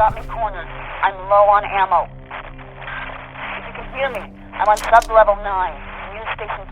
got me cornered. I'm low on ammo. If you can hear me, I'm on sub-level 9. News station...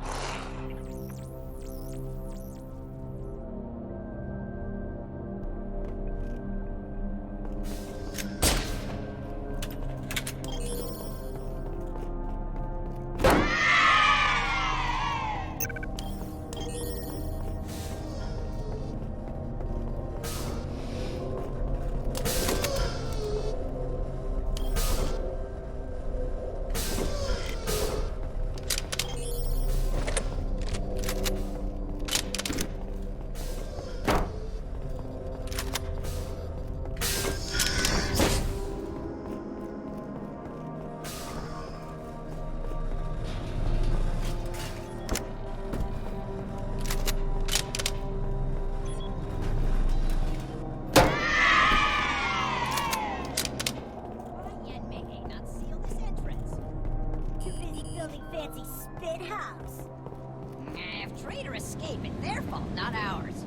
If traitor escape, it's their fault, not ours.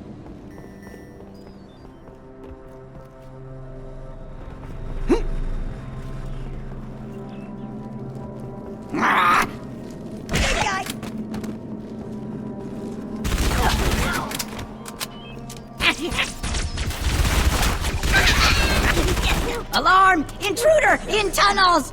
Alarm! Intruder! In tunnels!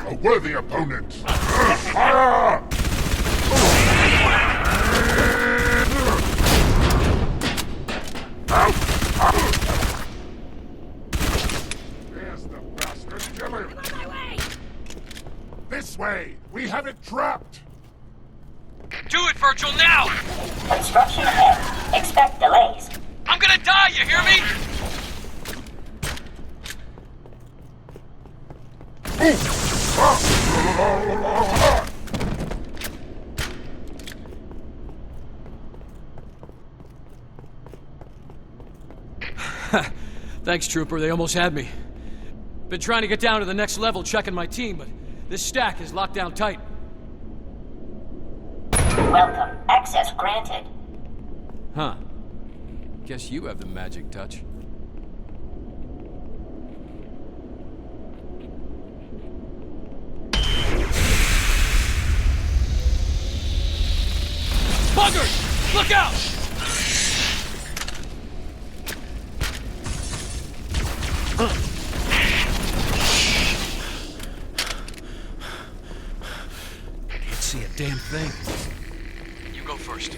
A worthy opponent! Fire! There's the bastard! Kill him! I'm on my way! This way! We have it trapped! Do it, Virgil, now! Construction ahead. Expect delays. I'm gonna die, you hear me? Thanks, Trooper. They almost had me. Been trying to get down to the next level checking my team, but this stack is locked down tight. Welcome. Access granted. Huh. Guess you have the magic touch. Buggers! Look out! Can't see a damn thing. You go first.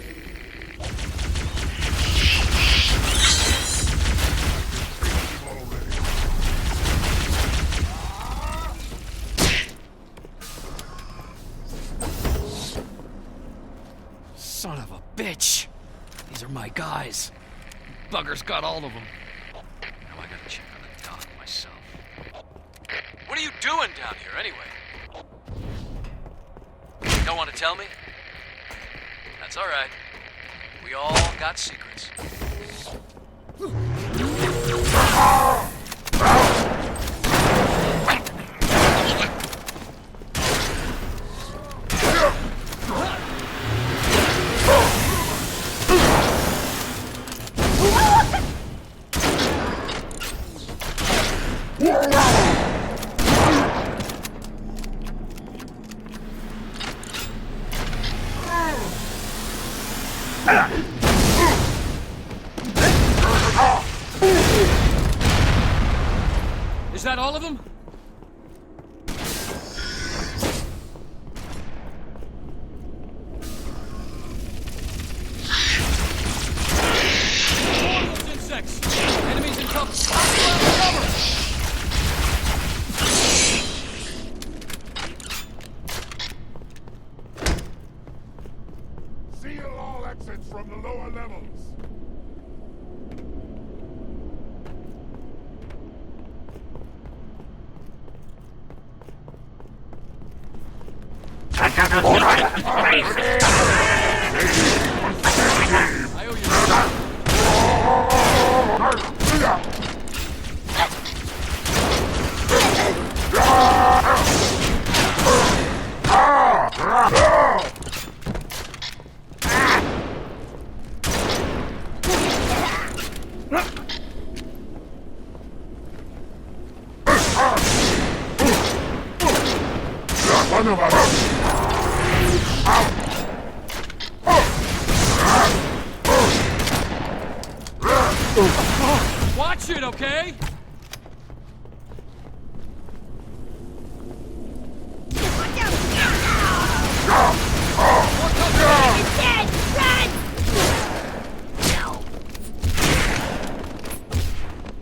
Son of a bitch! These are my guys. Buggers got all of them. Now I gotta check on the dock myself. What are you doing down here, anyway? Don't want to tell me? That's all right. We all got secrets. Is that all of them? Enemies in cover! Cover! Seal all exits from the lower levels. I owe you. Watch it, okay?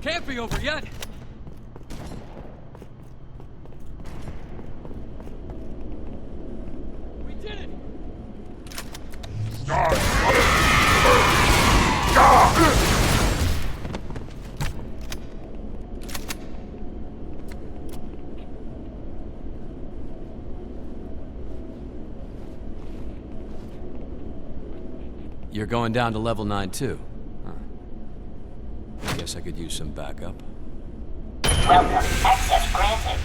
Can't be over yet. We did it. You're going down to level 9 too. Huh. I guess I could use some backup. Welcome. Access granted.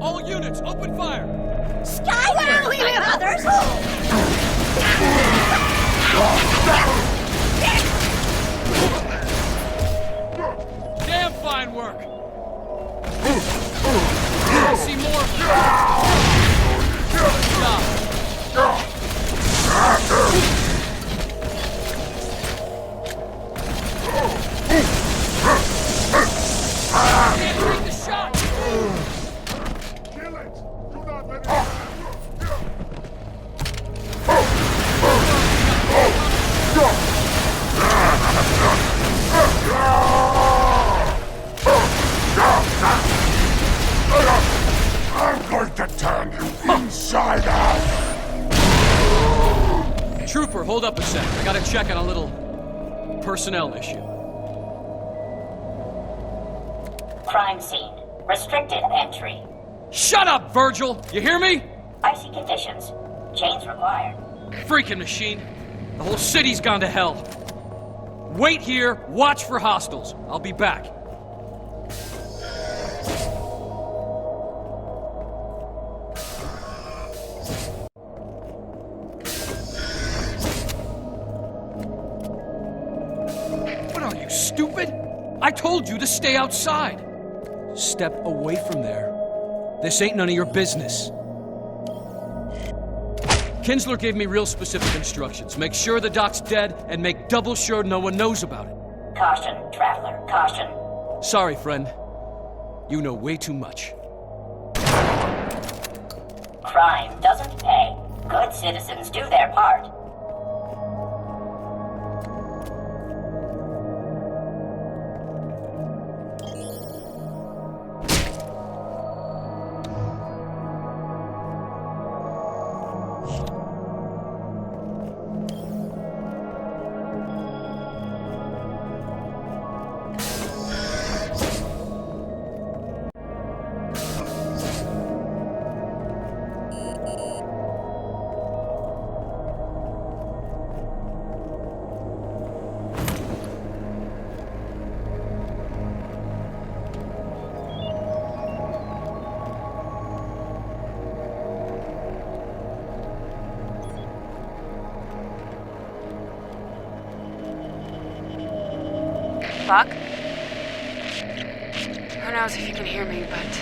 All units, open fire! Skyward, my brothers! Damn fine work! See more? Good job. Can't take the shot! Kill it! Do not let it happen! I'm going to turn you inside out! Trooper, hold up a sec. I gotta check on a little personnel issue. Crime scene. Restricted entry. Shut up, Virgil! You hear me? Icy conditions. Chains required. Freaking machine. The whole city's gone to hell. Wait here, watch for hostiles. I'll be back. What are you, stupid? I told you to stay outside. Step away from there. This ain't none of your business. Kinsler gave me real specific instructions. Make sure the doc's dead, and make double sure no one knows about it. Caution, traveler. Caution. Sorry, friend. You know way too much. Crime doesn't pay. Good citizens do their part. Buck? Who knows if you can hear me, but...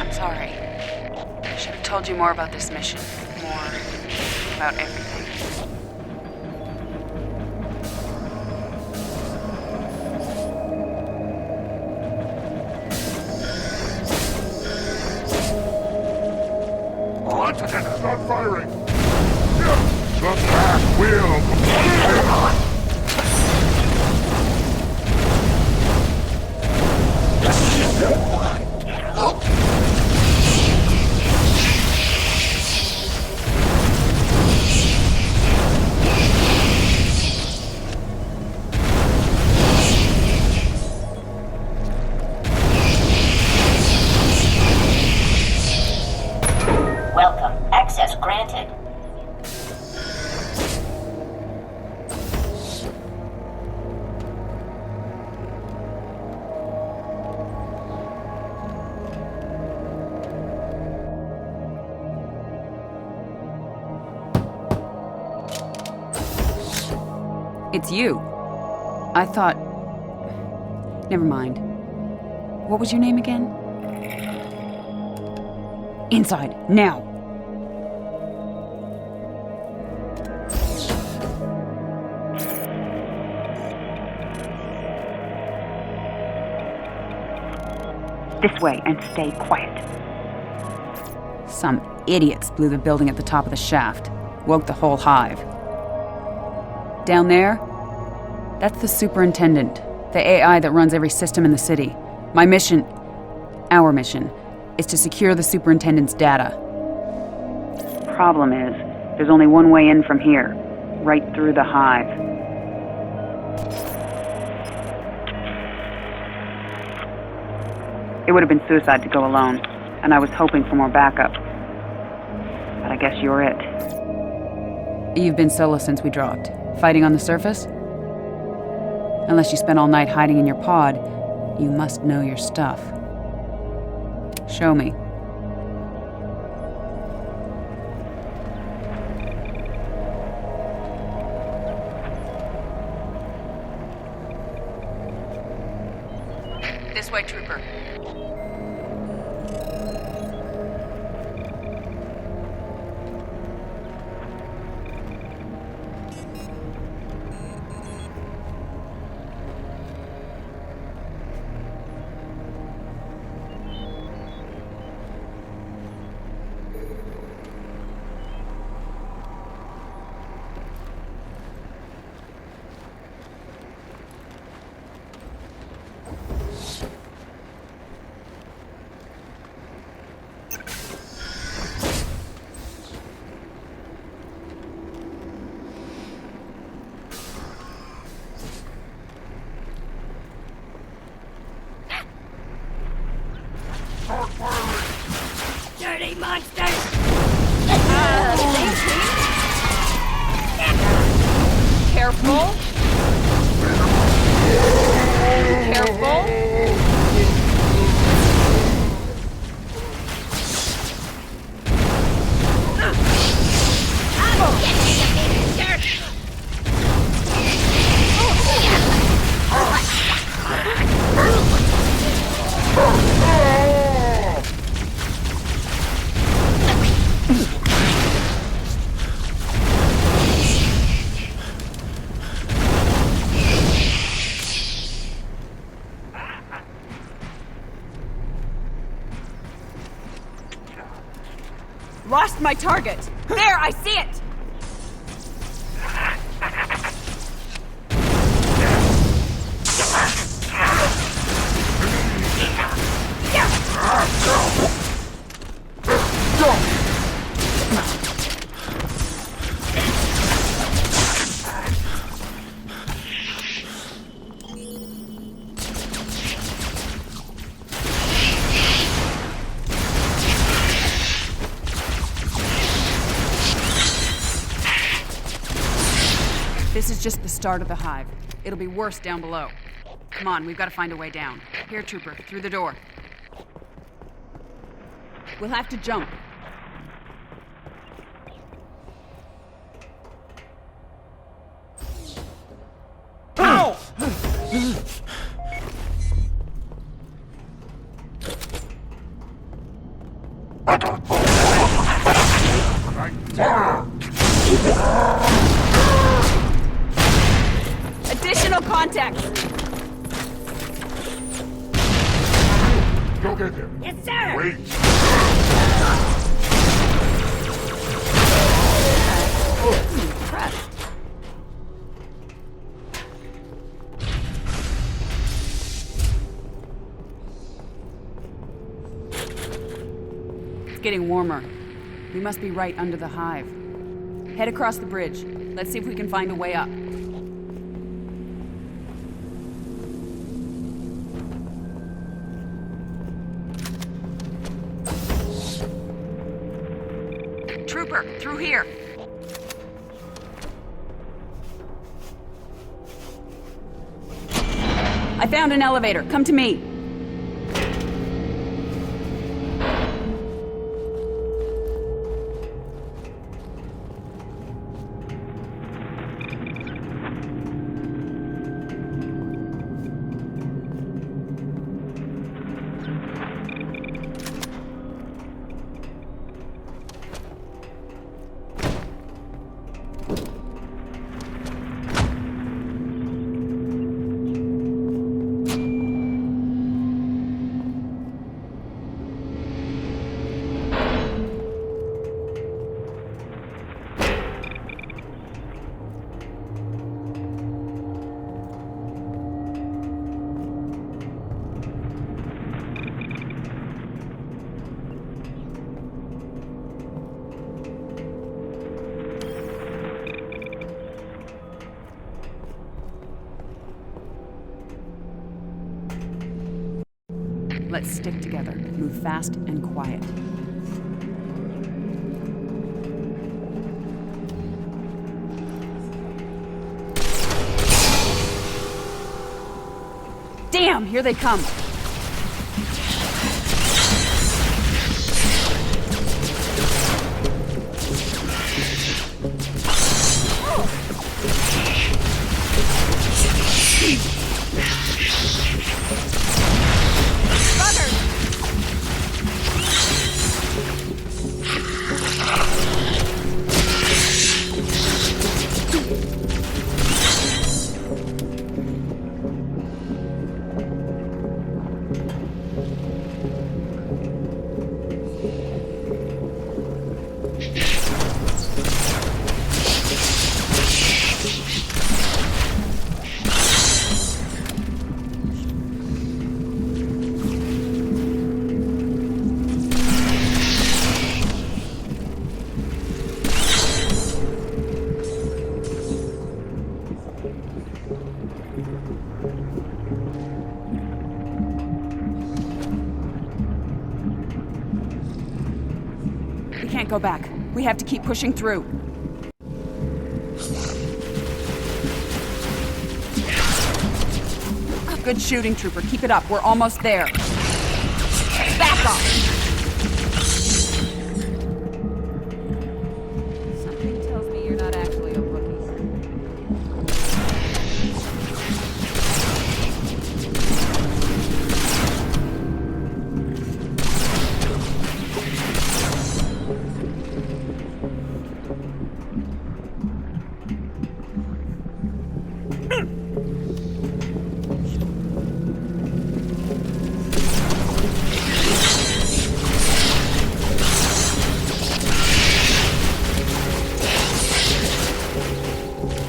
I'm sorry. I should have told you more about this mission. More about everything. It's not firing! The pack will... Welcome. Access granted. It's you. I thought... Never mind. What was your name again? Inside, now! This way, and stay quiet. Some idiots blew the building at the top of the shaft. Woke the whole Hive. Down there, that's the superintendent, the AI that runs every system in the city. My mission, our mission, is to secure the superintendent's data. Problem is, there's only one way in from here, right through the Hive. It would have been suicide to go alone, and I was hoping for more backup. But I guess you're it. You've been solo since we dropped. Fighting on the surface? Unless you spent all night hiding in your pod, you must know your stuff. Show me. This way, Trooper. Dirty monsters! Careful. Careful. Lost my target. There, I see it. This is just the start of the Hive. It'll be worse down below. Come on, we've got to find a way down. Here, Trooper, through the door. We'll have to jump. Ow! Target him! Yes, sir! Wait! Impressed. It's getting warmer. We must be right under the hive. Head across the bridge. Let's see if we can find a way up. Trooper, through here. I found an elevator. Come to me. Let's stick together. Move fast and quiet. Damn, here they come. Can't go back. We have to keep pushing through. Good shooting, Trooper. Keep it up. We're almost there. Back off! Something tells me you're not actually a rookie.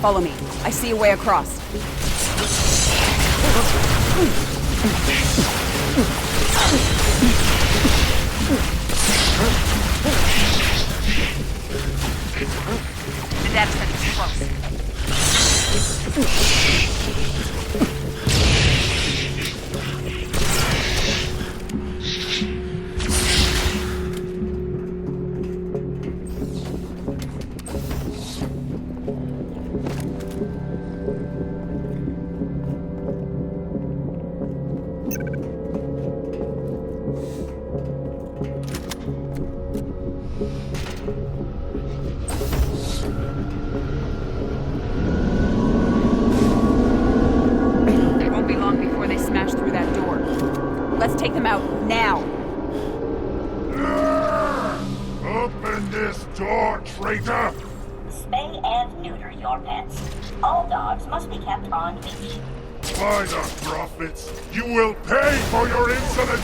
Follow me. I see a way across. The data center is close. Let's take them out now. Open this door, traitor! Spay and neuter your pets. All dogs must be kept on leash. By the prophets, you will pay for your insolence!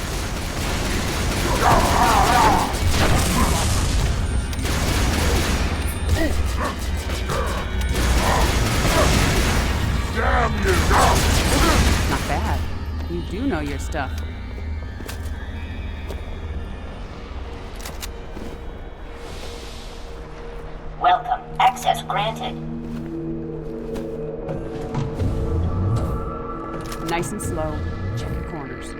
Damn you! Not bad. You do know your stuff. Welcome. Access granted. Nice and slow. Check your corners.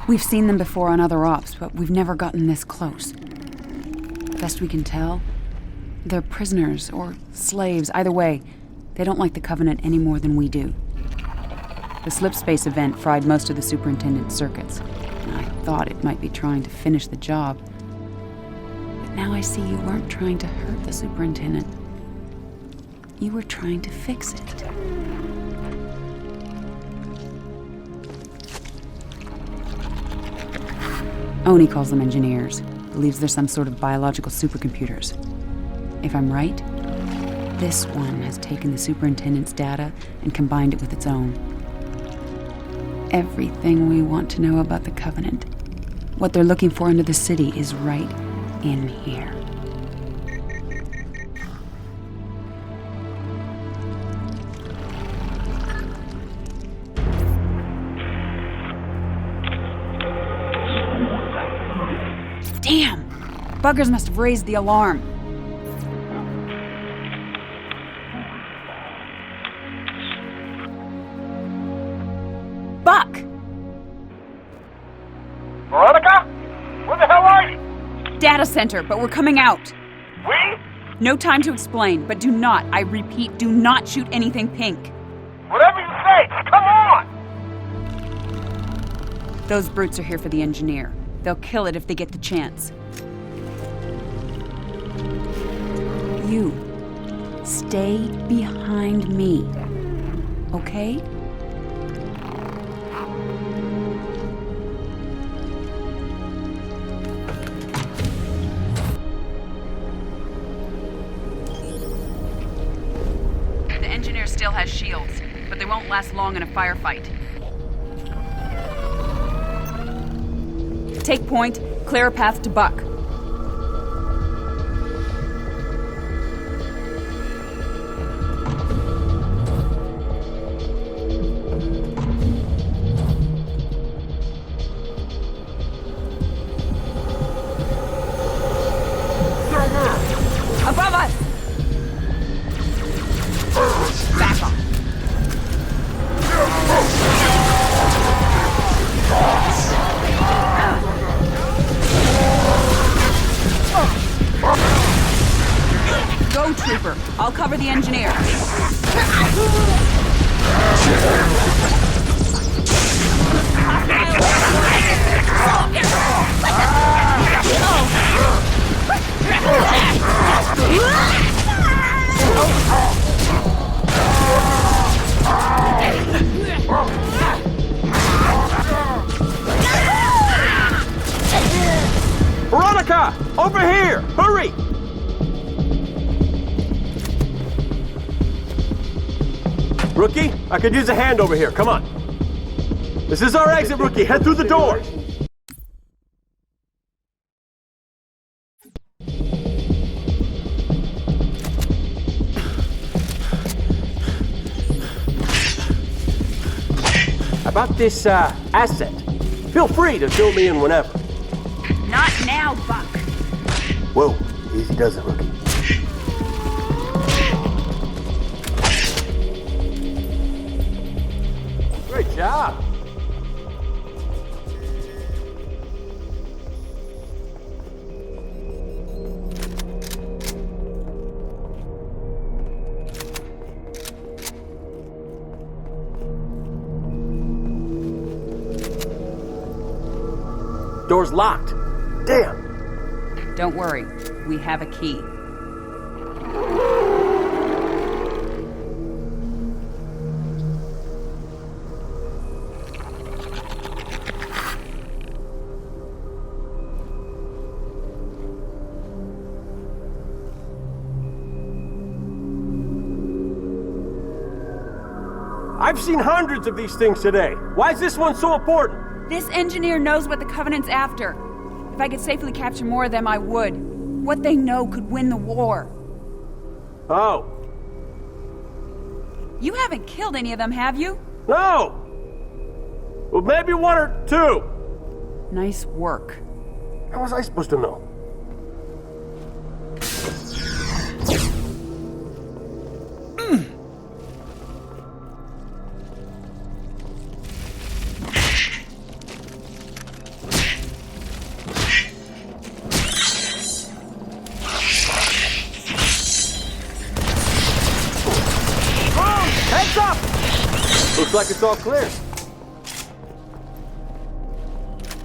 We've seen them before on other ops, but we've never gotten this close. Best we can tell, they're prisoners or slaves. Either way, they don't like the Covenant any more than we do. The slipspace event fried most of the superintendent's circuits, and I thought it might be trying to finish the job. But now I see you weren't trying to hurt the superintendent. You were trying to fix it. Oni calls them engineers. Believes they're some sort of biological supercomputers. If I'm right, this one has taken the superintendent's data and combined it with its own. Everything we want to know about the Covenant, what they're looking for into the city, is right in here. Damn! Buggers must have raised the alarm. Buck! Veronica? Where the hell are you? Data center, but we're coming out. We? No time to explain, but do not, I repeat, do not shoot anything pink. Whatever you say, come on! Those brutes are here for the engineer. They'll kill it if they get the chance. You, stay behind me, okay? The engineer still has shields, but they won't last long in a firefight. Take point, clear a path to Buck. Above us! Back off. Go, Trooper. I'll cover the engineer. Veronica! Over here! Hurry! Rookie, I could use a hand over here. Come on. This is our exit, Rookie. Head through the door. About this asset. Feel free to fill me in whenever. Not now, Buck. Whoa, easy does it, Rookie. Great job. door's locked. Damn. Don't worry, we have a key. I've seen hundreds of these things today. Why is this one so important? This engineer knows what the Covenant's after. If I could safely capture more of them, I would. What they know could win the war. Oh. You haven't killed any of them, have you? No! Well, maybe one or two. Nice work. How was I supposed to know? Heads up! Looks like it's all clear.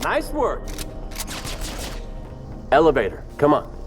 Nice work. Elevator, come on.